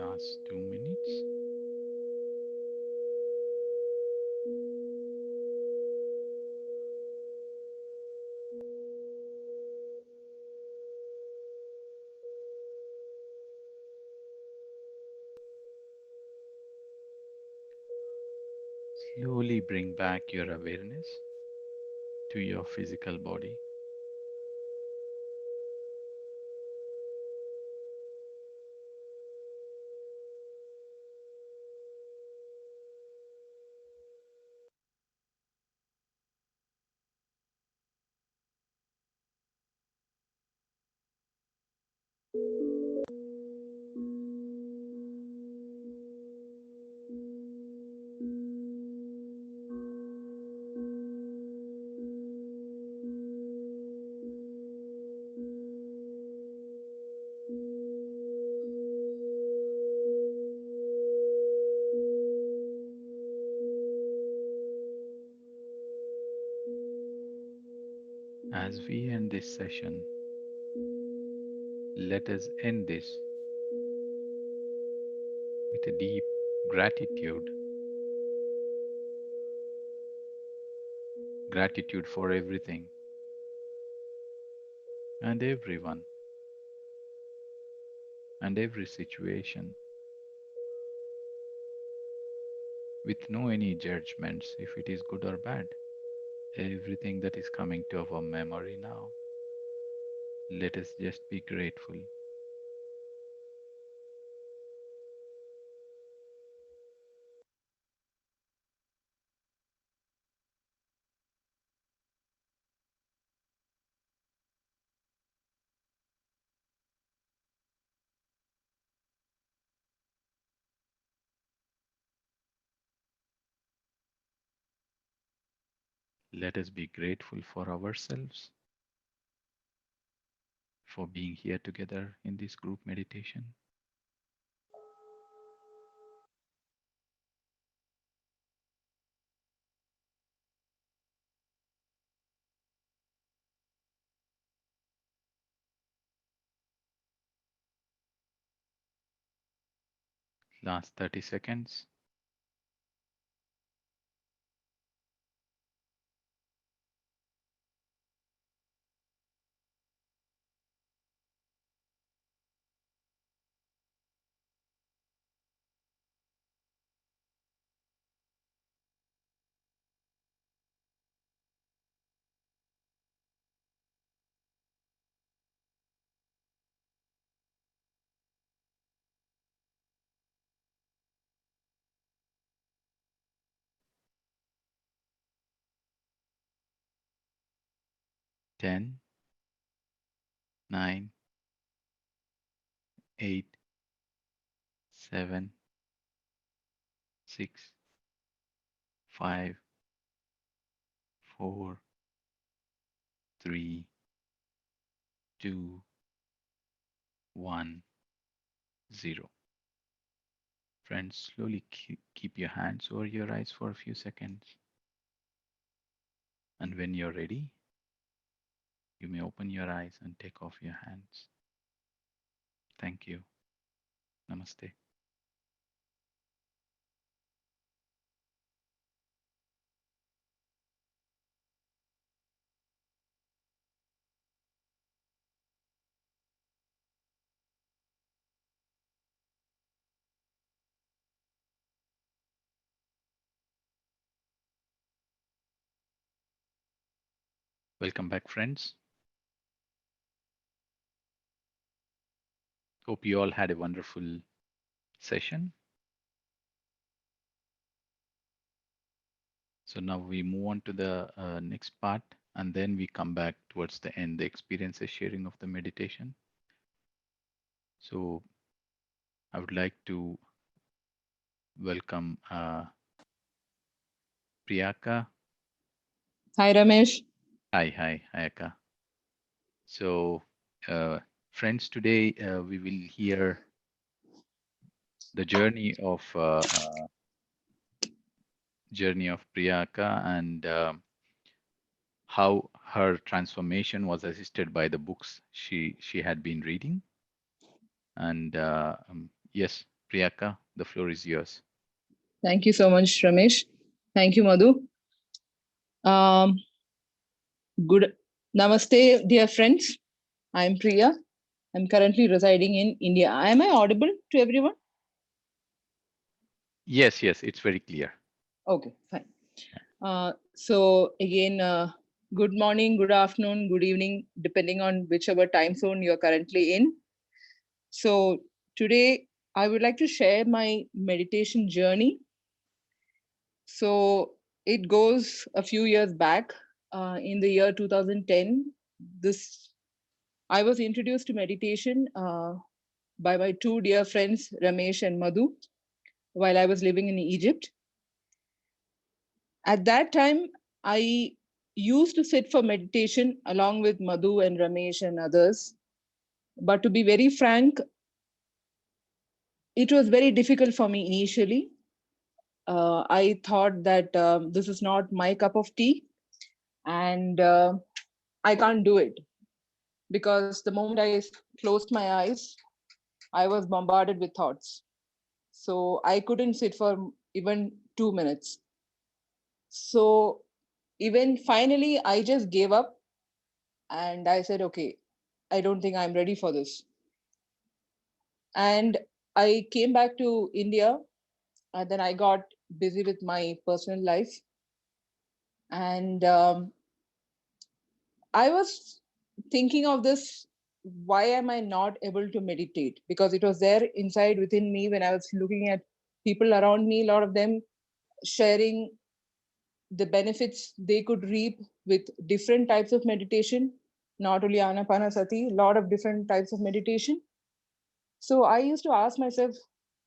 Last 2 minutes. Slowly bring back your awareness to your physical body. As we end this session, let us end this with a deep gratitude. Gratitude for everything and everyone and every situation, with no any judgments if it is good or bad. Everything that is coming to our memory now, let us just be grateful. Let us be grateful for ourselves, for being here together in this group meditation. Last 30 seconds. 10, 9, 8, 7, 6, 5, 4, 3, 2, 1, 0. Friends, slowly keep your hands over your eyes for a few seconds. And when you're ready, you may open your eyes and take off your hands. Thank you. Namaste. Welcome back, friends. Hope you all had a wonderful session. So now we move on to the next part, and then we come back towards the end, the experiences sharing of the meditation. So I would like to welcome Priyaka. Hi, Ramesh. Hi, Ayaka. So, friends, today we will hear the journey of Priyaka and how her transformation was assisted by the books she had been reading. And yes, Priyanka, the floor is yours. Thank you so much, Ramesh. Thank you, Madhu. Um, good Namaste, dear friends. I'm Priya. I'm currently residing in India. Am I audible to everyone? Yes, yes, it's very clear. Okay, fine. So again, good morning, good afternoon, good evening, depending on whichever time zone you're currently in. So today, I would like to share my meditation journey. So it goes a few years back. In the year 2010, this I was introduced to meditation by my two dear friends, Ramesh and Madhu, while I was living in Egypt. At that time, I used to sit for meditation along with Madhu and Ramesh and others. But to be very frank, it was very difficult for me initially. I thought that this is not my cup of tea and I can't do it because the moment I closed my eyes, I was bombarded with thoughts. So I couldn't sit for even 2 minutes. So even finally, I just gave up and I said, okay, I don't think I'm ready for this. And I came back to India and then I got busy with my personal life. And I was thinking of this, why am I not able to meditate? Because it was there inside within me when I was looking at people around me, a lot of them sharing the benefits they could reap with different types of meditation, not only anapanasati, a lot of different types of meditation. So I used to ask myself,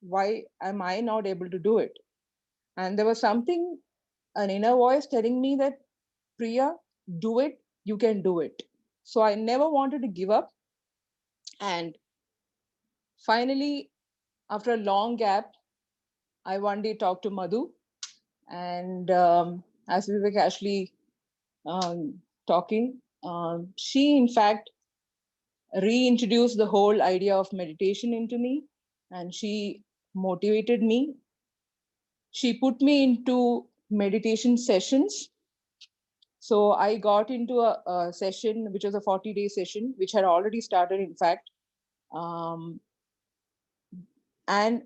why am I not able to do it? And there was something, an inner voice telling me that, Priya, do it, you can do it. So I never wanted to give up. And finally, after a long gap, I one day talked to Madhu. And as we were casually talking, she, in fact, reintroduced the whole idea of meditation into me. And she motivated me. She put me into meditation sessions. So I got into a session, which was a 40-day session, which had already started, in fact. Um, and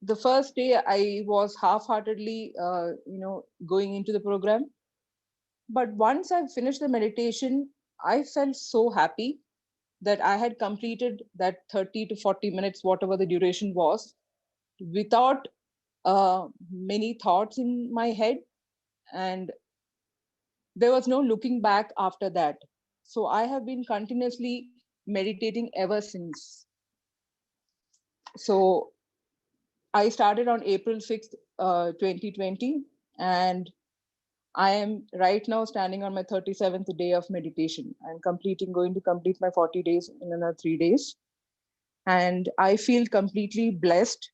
the first day I was half-heartedly, going into the program. But once I finished the meditation, I felt so happy that I had completed that 30 to 40 minutes, whatever the duration was, without many thoughts in my head. And there was no looking back after that. So I have been continuously meditating ever since. So I started on April 6th, 2020, and I am right now standing on my 37th day of meditation. I'm going to complete my 40 days in another 3 days. And I feel completely blessed.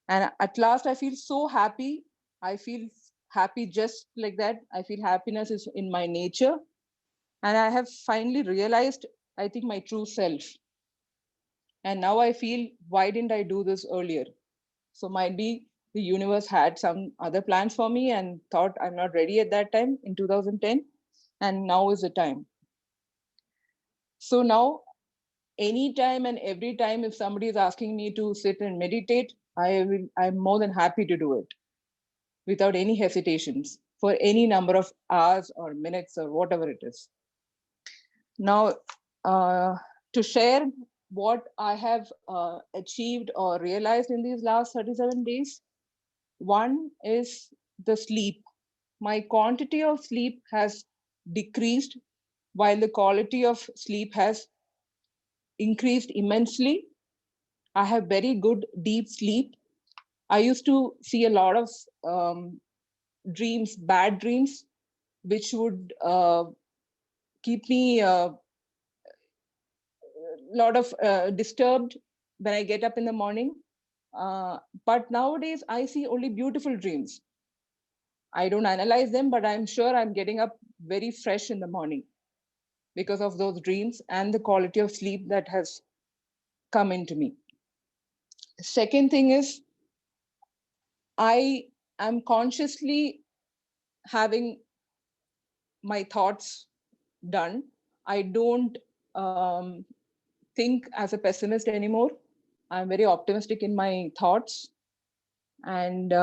And at last, I feel so happy. I feel happy just like that. I feel happiness is in my nature. And I have finally realized, I think, my true self. And now I feel, why didn't I do this earlier? So might be the universe had some other plans for me and thought I'm not ready at that time in 2010. And now is the time. So now, anytime and every time, if somebody is asking me to sit and meditate, I'm more than happy to do it without any hesitations for any number of hours or minutes or whatever it is. Now, to share what I have achieved or realized in these last 37 days, one is the sleep. My quantity of sleep has decreased while the quality of sleep has increased immensely. I have very good deep sleep. I used to see a lot of dreams, bad dreams, which would keep me a lot of disturbed when I get up in the morning. But nowadays, I see only beautiful dreams. I don't analyze them, but I'm sure I'm getting up very fresh in the morning because of those dreams and the quality of sleep that has come into me. Second thing is, I am consciously having my thoughts done. I don't um, think as a pessimist anymore. I'm very optimistic in my thoughts. And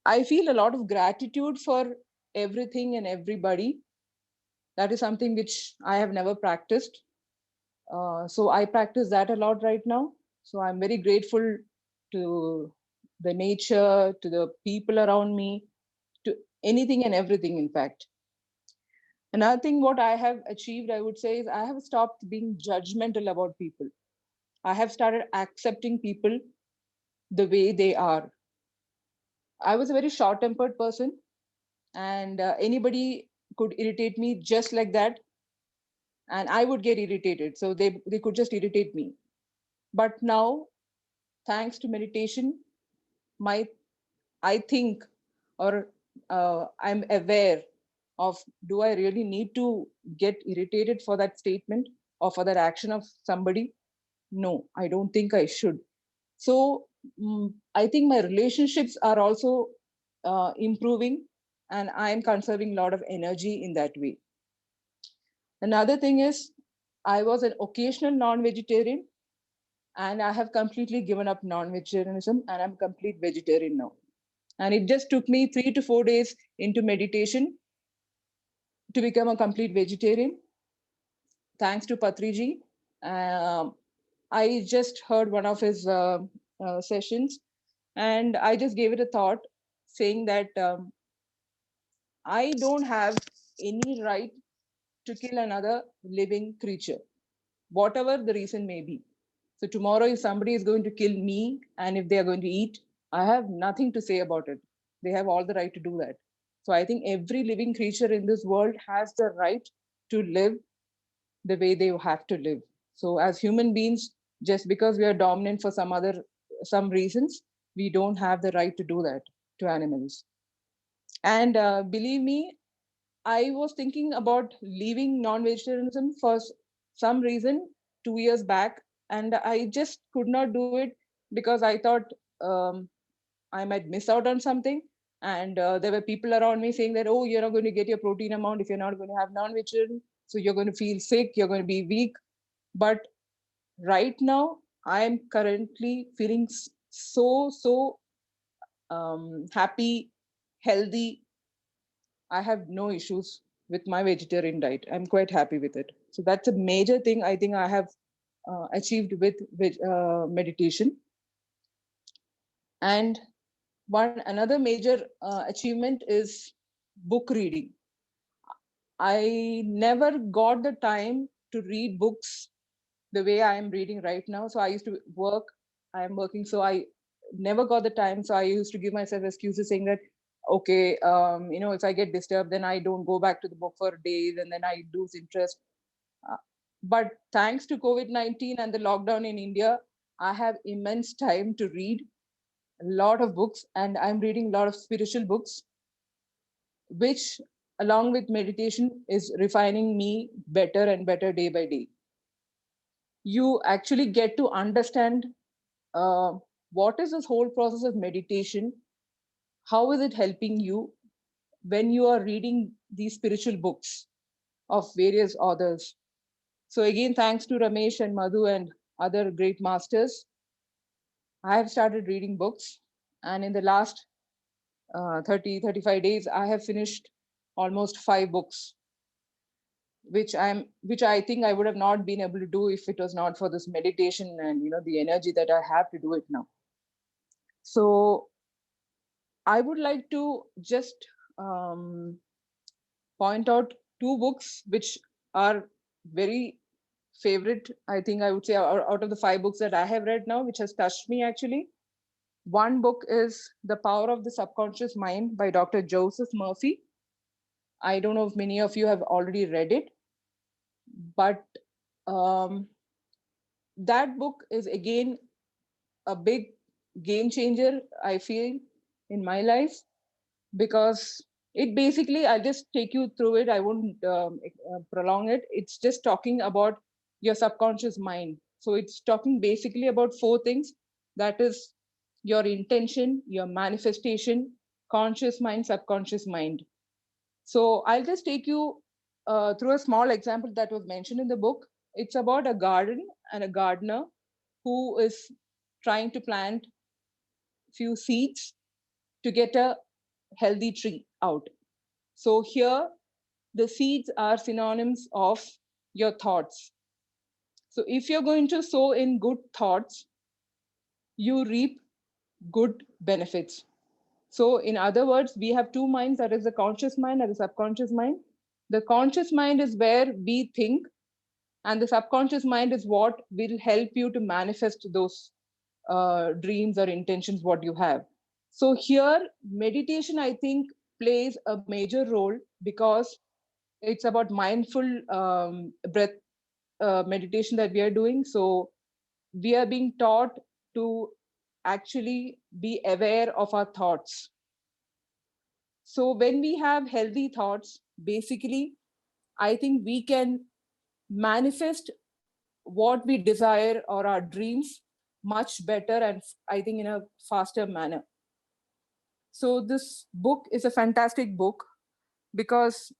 I feel a lot of gratitude for everything and everybody. That is something which I have never practiced. So I practice that a lot right now. So I'm very grateful to the nature, to the people around me, to anything and everything, in fact. Another thing, what I have achieved, I would say, is I have stopped being judgmental about people. I have started accepting people the way they are. I was a very short tempered person, and anybody could irritate me just like that, and I would get irritated. So they could just irritate me. But now, thanks to meditation, my I think, or I'm aware of, do I really need to get irritated for that statement or for that action of somebody? No, I don't think I should. So I think my relationships are also improving, and I'm conserving a lot of energy in that way. Another thing is, I was an occasional non-vegetarian, and I have completely given up non-vegetarianism, and I'm complete vegetarian now. And it just took me 3 to 4 days into meditation to become a complete vegetarian, thanks to Patriji. Um, I just heard one of his sessions, and I just gave it a thought, saying that I don't have any right to kill another living creature, whatever the reason may be. So, tomorrow, if somebody is going to kill me and if they are going to eat, I have nothing to say about it. They have all the right to do that. So, I think every living creature in this world has the right to live the way they have to live. So, as human beings, just because we are dominant for some reasons, we don't have the right to do that to animals. And believe me, I was thinking about leaving non-vegetarianism for some reason 2 years back, and I just could not do it because I thought um, I might miss out on something. And there were people around me saying that, oh, you're not going to get your protein amount if you're not going to have non-vegetarian, so you're going to feel sick, you're going to be weak. But right now, I am currently feeling so happy, healthy. I have no issues with my vegetarian diet. I'm quite happy with it. So that's a major thing I think I have achieved with meditation. And one another major achievement is book reading. I never got the time to read books the way I am reading right now. So I used to work. I am working, so I never got the time. So I used to give myself excuses saying that, okay, if I get disturbed, then I don't go back to the book for days, and then I lose interest. Uh, but thanks to COVID-19 and the lockdown in India, I have immense time to read a lot of books, and I'm reading a lot of spiritual books, which, along with meditation, is refining me better and better day by day. You actually get to understand uh, what is this whole process of meditation, how is it helping you when you are reading these spiritual books of various authors. So again, thanks to Ramesh and Madhu and other great masters, I have started reading books, and in the last 35 days I have finished almost 5 books, which I think I would have not been able to do if it was not for this meditation and the energy that I have to do it now. So I would like to just um, point out 2 books which are very favorite. I think I would say out of the 5 books that I have read now, which has touched me actually. One book is The Power of the Subconscious Mind by Dr. Joseph Murphy. I don't know if many of you have already read it, but um, that book is again a big game changer, I feel, in my life, because it basically, I'll just take you through it. I won't prolong it. It's just talking about your subconscious mind. So it's talking basically about four things. That is your intention, your manifestation, conscious mind, subconscious mind. So I'll just take you through a small example that was mentioned in the book. It's about a garden and a gardener who is trying to plant few seeds to get a healthy tree out. So here, the seeds are synonyms of your thoughts. So if you're going to sow in good thoughts, you reap good benefits. So in other words, we have two minds, that is the conscious mind and the subconscious mind. The conscious mind is where we think, and the subconscious mind is what will help you to manifest those dreams or intentions what you have. So here, meditation, I think, plays a major role because it's about mindful breath meditation that we are doing. So we are being taught to actually be aware of our thoughts. So when we have healthy thoughts, basically, I think we can manifest what we desire or our dreams much better, and I think in a faster manner. So this book is a fantastic book because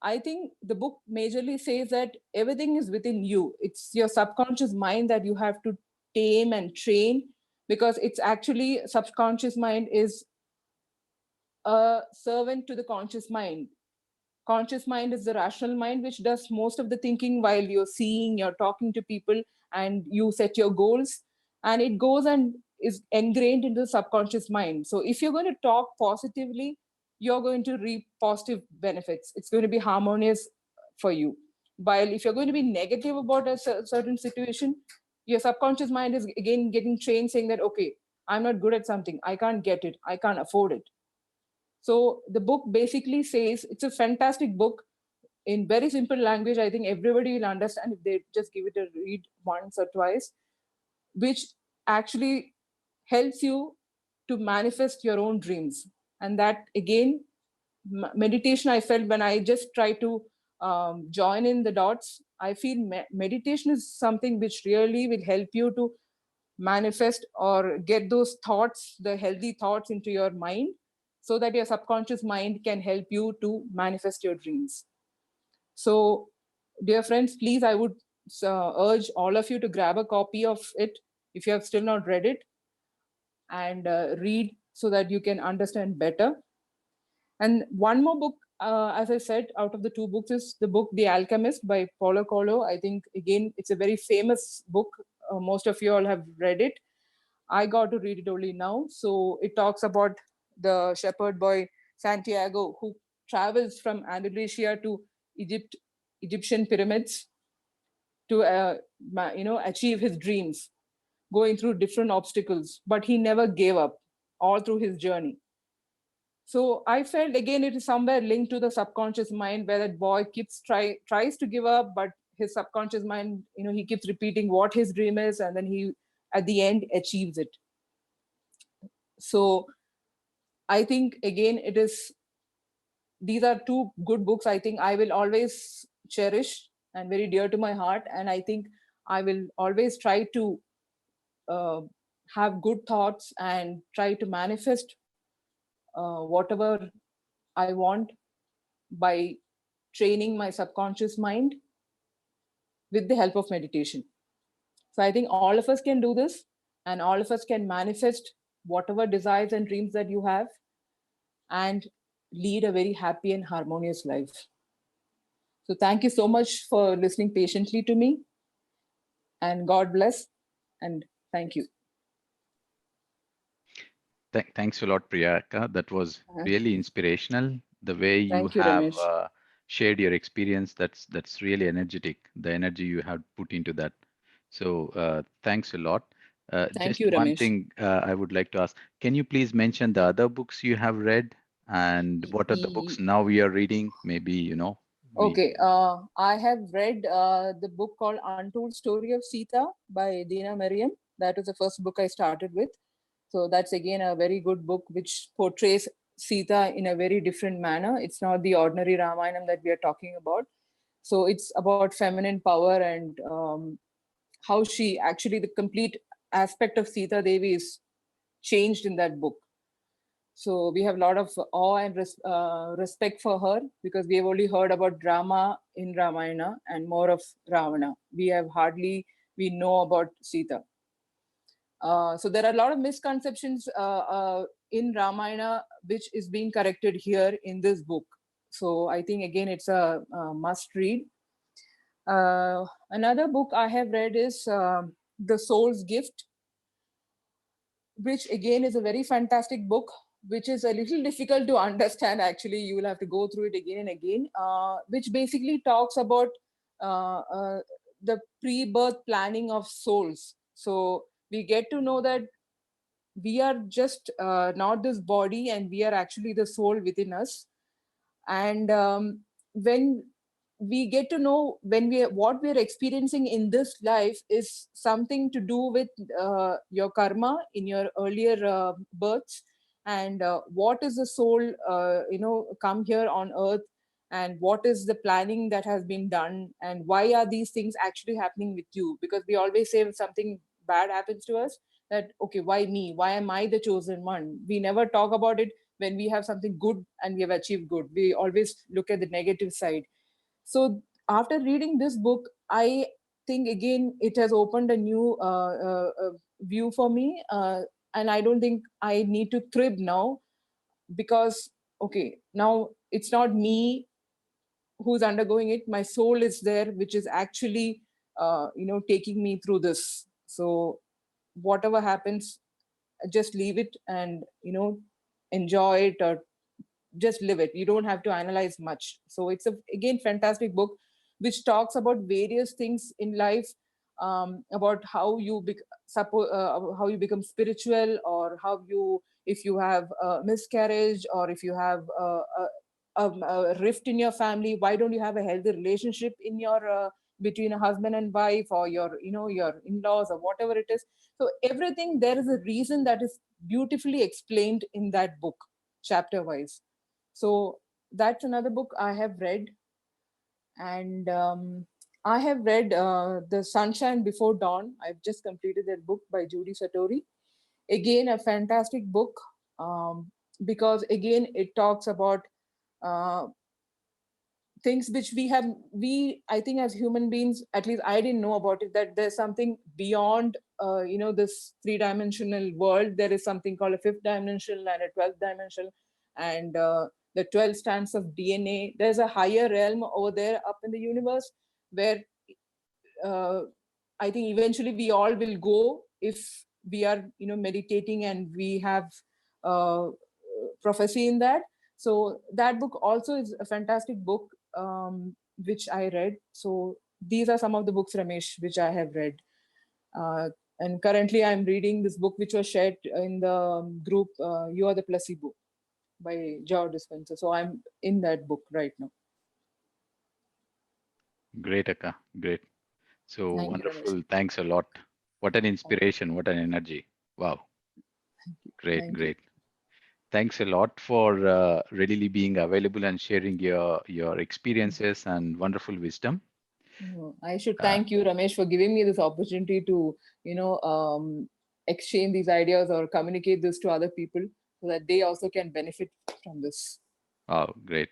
I think the book majorly says that everything is within you. It's your subconscious mind that you have to tame and train, because it's actually subconscious mind is a servant to the conscious mind. Conscious mind is the rational mind which does most of the thinking while you're seeing, you're talking to people, and you set your goals, and it goes and is ingrained into the subconscious mind. So if you're going to talk positively, you're going to reap positive benefits. It's going to be harmonious for you. While if you're going to be negative about a certain situation, your subconscious mind is again getting trained saying that, okay, I'm not good at something, I can't get it, I can't afford it. So the book basically says, it's a fantastic book in very simple language. I think everybody will understand if they just give it a read once or twice, which actually helps you to manifest your own dreams. And that again, meditation, I felt when I just try to join in the dots, I feel meditation is something which really will help you to manifest or get those thoughts, the healthy thoughts into your mind, so that your subconscious mind can help you to manifest your dreams. So, dear friends, please, I would urge all of you to grab a copy of it if you have still not read it, and read so that you can understand better. And one more book, as I said, out of the two books is the book The Alchemist by Paulo Coelho. I think, again, it's a very famous book. Most of you all have read it. I got to read it only now. So it talks about the shepherd boy Santiago, who travels from Andalusia to Egyptian pyramids to achieve his dreams, going through different obstacles, but he never gave up all through his journey. So I felt again it is somewhere linked to the subconscious mind, where that boy tries to give up, but his subconscious mind, he keeps repeating what his dream is, and then he at the end achieves it. So I think again these are two good books. I think I will always cherish and very dear to my heart, and I think I will always try to uh, have good thoughts and try to manifest whatever I want by training my subconscious mind with the help of meditation. So I think all of us can do this, and all of us can manifest whatever desires and dreams that you have, and lead a very happy and harmonious life. So thank you so much for listening patiently to me, and God bless, and thank you. Thanks a lot, Priyanka. That was Uh-huh. really inspirational. The way you Thank you, have Ramesh. shared your experience, that's really energetic. The energy you have put into that. So thanks a lot. Thank Just you, one Ramesh. thing I would like to ask. Can you please mention the other books you have read and what are the books E- now we are reading? Maybe, we. Okay, I have read the book called Untold Story of Sita by Dina Mariam. That was the first book I started with. So that's again a very good book which portrays Sita in a very different manner. It's not the ordinary Ramayana that we are talking about. So it's about feminine power and how she actually, the complete aspect of Sita Devi is changed in that book. So we have a lot of awe and respect for her, because we have only heard about drama in Ramayana and more of Ravana. We have hardly we know about Sita. So there are a lot of misconceptions in Ramayana, which is being corrected here in this book. So I think again it's a must read. Another book I have read is The Soul's Gift, which again is a very fantastic book, which is a little difficult to understand. Actually, you will have to go through it again and again, which basically talks about uh, uh, the pre-birth planning of souls. So we get to know that we are just not this body, and we are actually the soul within us. And when we get to know, when we what we are experiencing in this life is something to do with your karma in your earlier births, and what is the soul come here on earth, and what is the planning that has been done, and why are these things actually happening with you. Because we always say, if something bad happens to us, that okay, why me, why am I the chosen one? We never talk about it. When we have something good and we have achieved good, we always look at the negative side. So after reading this book, I think again it has opened a new view for me, and I don't think I need to crib now, because okay, now it's not me who's undergoing it. My soul is there, which is actually taking me through this. So whatever happens, just leave it and enjoy it, or just live it. You don't have to analyze much. So it's a again fantastic book, which talks about various things in life, about how you how you become spiritual, or how you, if you have a miscarriage, or if you have a rift in your family, why don't you have a healthy relationship in your between a husband and wife, or your your in-laws, or whatever it is. So everything, there is a reason that is beautifully explained in that book, chapter wise. So that's another book I have read. And I have read The Sunshine Before Dawn. I've just completed that book by Judy Satori. Again, a fantastic book, because again it talks about uh, things which we I think as human beings, at least I didn't know about it, that there's something beyond this three-dimensional world. There is something called a fifth dimensional and a 12th dimensional, and the 12 stands of DNA. There's a higher realm over there up in the universe, where uh, I think eventually we all will go, if we are meditating and we have uh, prophecy in that. So that book also is a fantastic book, which I read. So these are some of the books, Ramesh, which I have read. Uh, and currently I'm reading this book which was shared in the group, You Are the Placebo, by Joe Dispenza. So I'm in that book right now. Great, Akka. Great. So Thank you, Ramesh. wonderful. Thanks a lot. What an inspiration. What an energy. Wow. Great, Thank you. great. Thanks a lot for readily being available and sharing your experiences and wonderful wisdom. No, I should Uh, thank you, Ramesh, for giving me this opportunity to, exchange these ideas or communicate this to other people, so that they also can benefit from this. oh, great.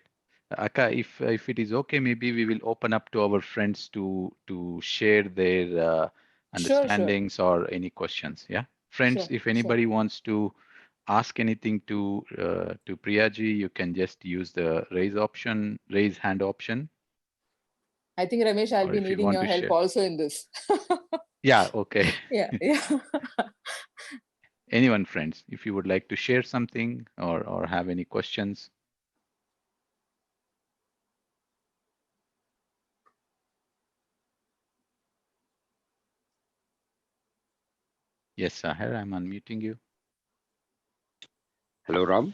Akka, if it is okay, maybe we will open up to our friends to share their Sure, sure, understandings or any questions. Yeah, friends, sure, if sure. anybody wants to ask anything to Priyaji, you can just use the raise hand option, I think, Ramesh, I'll or be if you needing want your to help share. also in this. Yeah, okay. Yeah, yeah. Anyone, friends, if you would like to share something or have any questions. Yes, Sahar, I'm unmuting you. Hello, Rob.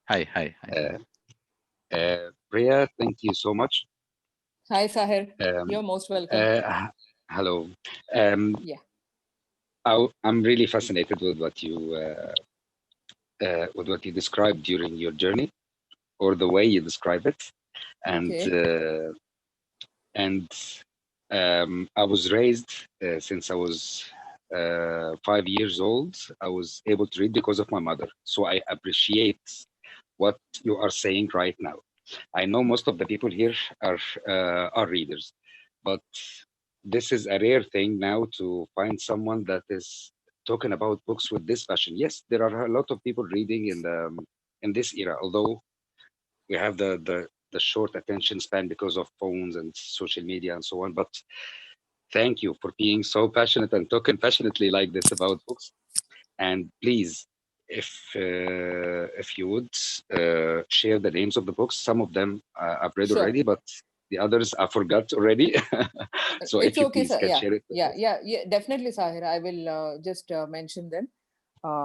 Hi, hi, hi. Uh, Priya, thank you so much. Hi, Sahir. Um, You're most welcome. Hello. Um, Yeah. I'm really fascinated with what you described during your journey, or the way you describe it, and Okay. uh, and I was raised since I was 5 years old. I was able to read because of my mother. So I appreciate what you are saying right now. I know most of the people here are readers, but this is a rare thing now to find someone that is talking about books with this passion. Yes, there are a lot of people reading in this era, although we have the short attention span because of phones and social media and so on. But thank you for being so passionate and talking passionately like this about books. And please, if you would share the names of the books, some of them I've read Sure. already, but the others I forgot already. So It's if you okay, please sir. can Yeah, share it with yeah, us. yeah, yeah. Definitely, Sahir. I will just mention them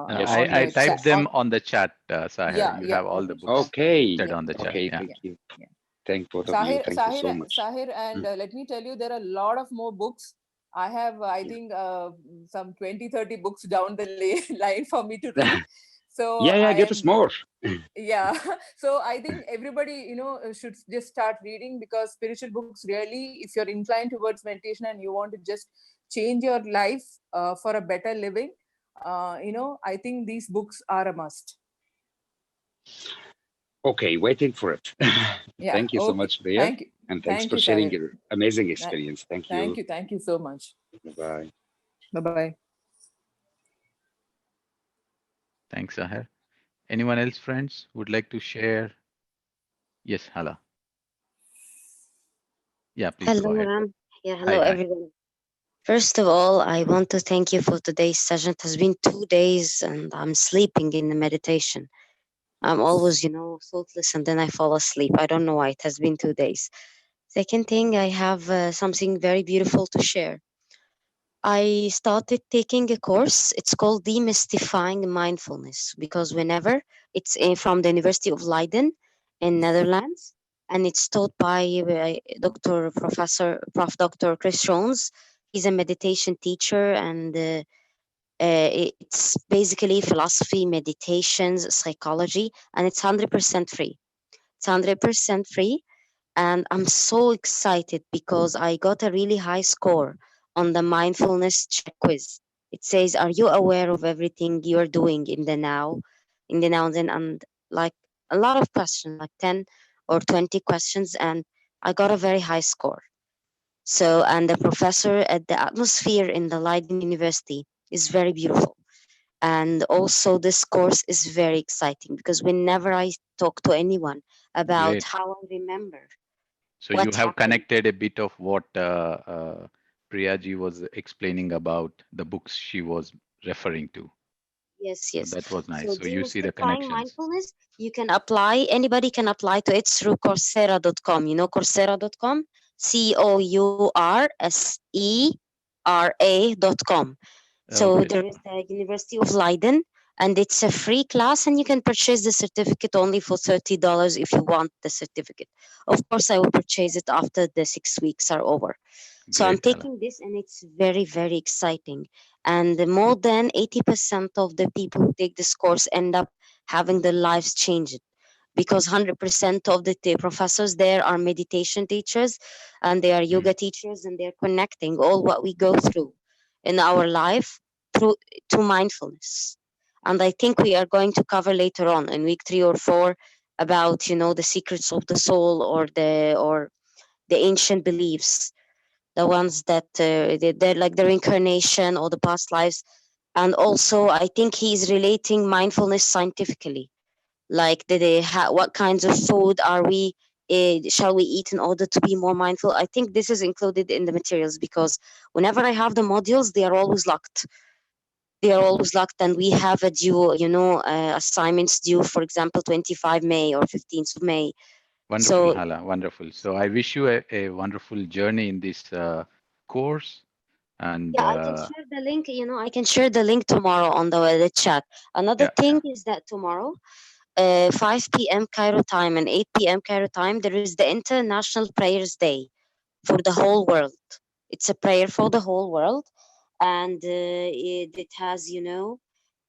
Yes, on I the please. chat. typed them On on the chat, Sahir. Yeah, You yeah. have all the Okay. Yeah, books Okay. said yeah, on the chat. yeah, Okay. Yeah. Thank yeah, you. yeah. Thank both of you. Sahir, Thank you Sahir, so much. Sahir, and Mm. let me tell you, there are a lot of more books. I have, I Yeah. think, some 20, 30 books down the line for me to read. So Yeah. Yeah. I Give us am, more. yeah. So I think everybody, should just start reading, because spiritual books really, if you're inclined towards meditation and you want to just change your life for a better living, I think these books are a must. Okay. Waiting for it. Yeah. Thank you so Okay. much, Priya. Thank you. And thanks Thank for you, sharing Sahir. your amazing Th- experience. Thank Thank you. you. Thank you so much. Bye. Bye bye. Thanks, Sahir. Anyone else, friends, would like to share? Yes, Hala. Yeah, please go Hello, ahead. Ram. Yeah, Hi, hello, hi. everyone. First of all, I want to thank you for today's session. It has been 2 days and I'm sleeping in the meditation. I'm always, thoughtless and then I fall asleep. I don't know why. It has been 2 days. Second thing, I have something very beautiful to share. I started taking a course. It's called Demystifying Mindfulness because whenever it's from the University of Leiden in Netherlands, and it's taught by Dr. Professor Prof. Dr. Chris Jones. He's a meditation teacher, and it's basically philosophy, meditations, psychology, and it's 100% free. It's 100% free, and I'm so excited because I got a really high score on the mindfulness check quiz. It says, "Are you aware of everything you're doing in the now?" In the now and then, and like a lot of questions, like 10 or 20 questions, and I got a very high score. So, and the professor at the atmosphere in the Leiden University is very beautiful. And also, this course is very exciting because whenever I talk to anyone about Great. how I remember So you what have happened. connected a bit of what Priyaji was explaining about the books she was referring to. Yes, So yes. that was nice. So So you see the demystifying connections. mindfulness, you can apply, anybody can apply to it through Coursera.com. You know Coursera.com? Coursera.com. So Okay. there is the University of Leiden, and it's a free class, and you can purchase the certificate only for $30 if you want the certificate. Of course, I will purchase it after the 6 weeks are over. So I'm Great, Hala. taking this, and it's very, very exciting. And more than 80% of the people who take this course end up having their lives changed because 100% of the professors there are meditation teachers and they are Mm. yoga teachers, and they're connecting all what we go through in our life through to mindfulness. And I think we are going to cover later on in week 3 or 4 about the secrets of the soul, or the ancient beliefs, the ones that they're like the reincarnation or the past lives. And also I think he's relating mindfulness scientifically, like what kinds of food are we shall we eat in order to be more mindful. I think this is included in the materials because whenever I have the modules, they are always locked. They are always locked, and we have a due, assignments due, for example, 25 May or 15th of May. Wonderful, So Hala. Wonderful. So I wish you a wonderful journey in this course. And yeah, I can share the link. I can share the link tomorrow on the chat. Another yeah, thing yeah. is that tomorrow, 5 p.m. Cairo time and 8 p.m. Cairo time, there is the International Prayers Day for the whole world. It's a prayer for the whole world, and it has,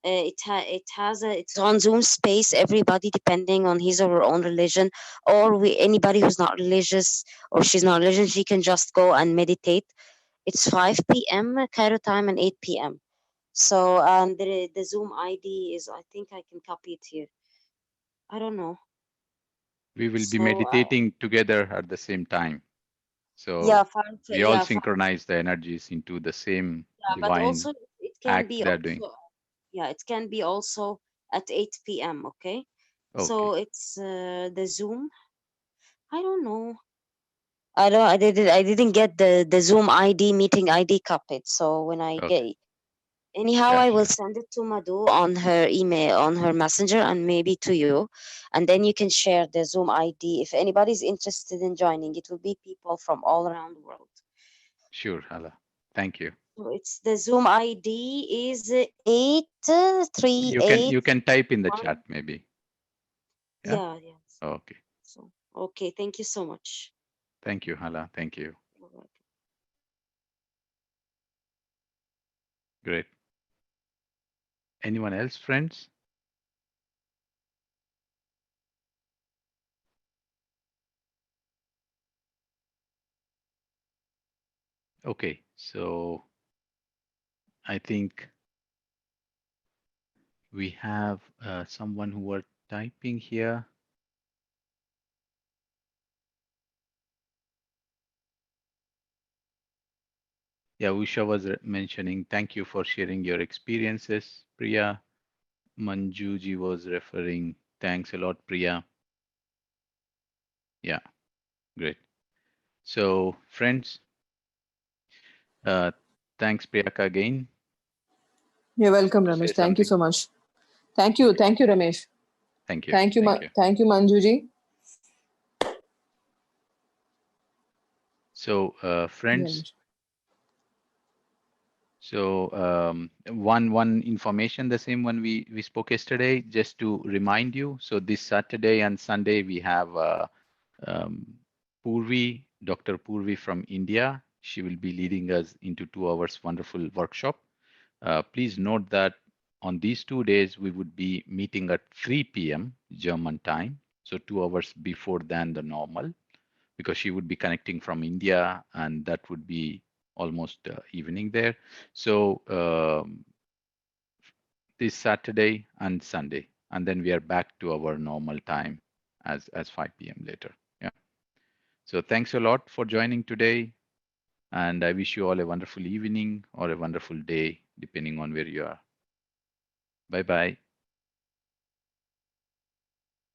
It's on Zoom space. Everybody, depending on his or her own religion, or anybody who's not religious or she's not religious, she can just go and meditate. It's 5 p.m. Cairo time and 8 p.m. So the Zoom ID is, I think I can copy it here. I don't know. We will be So meditating together at the same time. yeah, So fine. we all Yeah, fine. synchronize the energies into the same Yeah, but divine also it can act be they're doing. also, yeah, it can be also at 8 p.m. Okay, Okay. so it's the Zoom. I don't know. I don't. I didn't get the Zoom ID meeting ID copied. So when I Okay. get anyhow, Yeah, I will sure. send it to Madhu on her email, on her messenger, and maybe to you, and then you can share the Zoom ID if anybody's interested in joining. It will be people from all around the world. Sure, Hala. Thank you. So it's the Zoom ID is 838. You can type in the chat maybe. Yeah. Yeah, yes. Okay. So okay, thank you so much. Thank you, Hala. Thank you. You're welcome. Great. Anyone else, friends? Okay. So I think we have someone who are typing here. Yeah, Usha was mentioning, thank you for sharing your experiences. Priya Manjuji was referring, thanks a lot, Priya. Yeah, great. So, friends, uh, thanks, Priyaka, again. You're welcome, To say Ramesh. Thank you something. so much. Thank you. Okay. Thank you, Ramesh. Thank you. Thank you, Thank you. thank you, Manjuji. So, Yeah, friends, Ramesh. so one information, the same one we spoke yesterday, just to remind you. So this Saturday and Sunday we have um, Purvi, Dr. Purvi from India. She will be leading us into 2 hours wonderful workshop. Please note that on these 2 days we would be meeting at 3 p.m. German time, so 2 hours before than the normal, because she would be connecting from India, and that would be almost evening there. So this Saturday and Sunday, and then we are back to our normal time as 5 p.m. later. Yeah. So thanks a lot for joining today, and I wish you all a wonderful evening or a wonderful day, depending on where you are. Bye bye.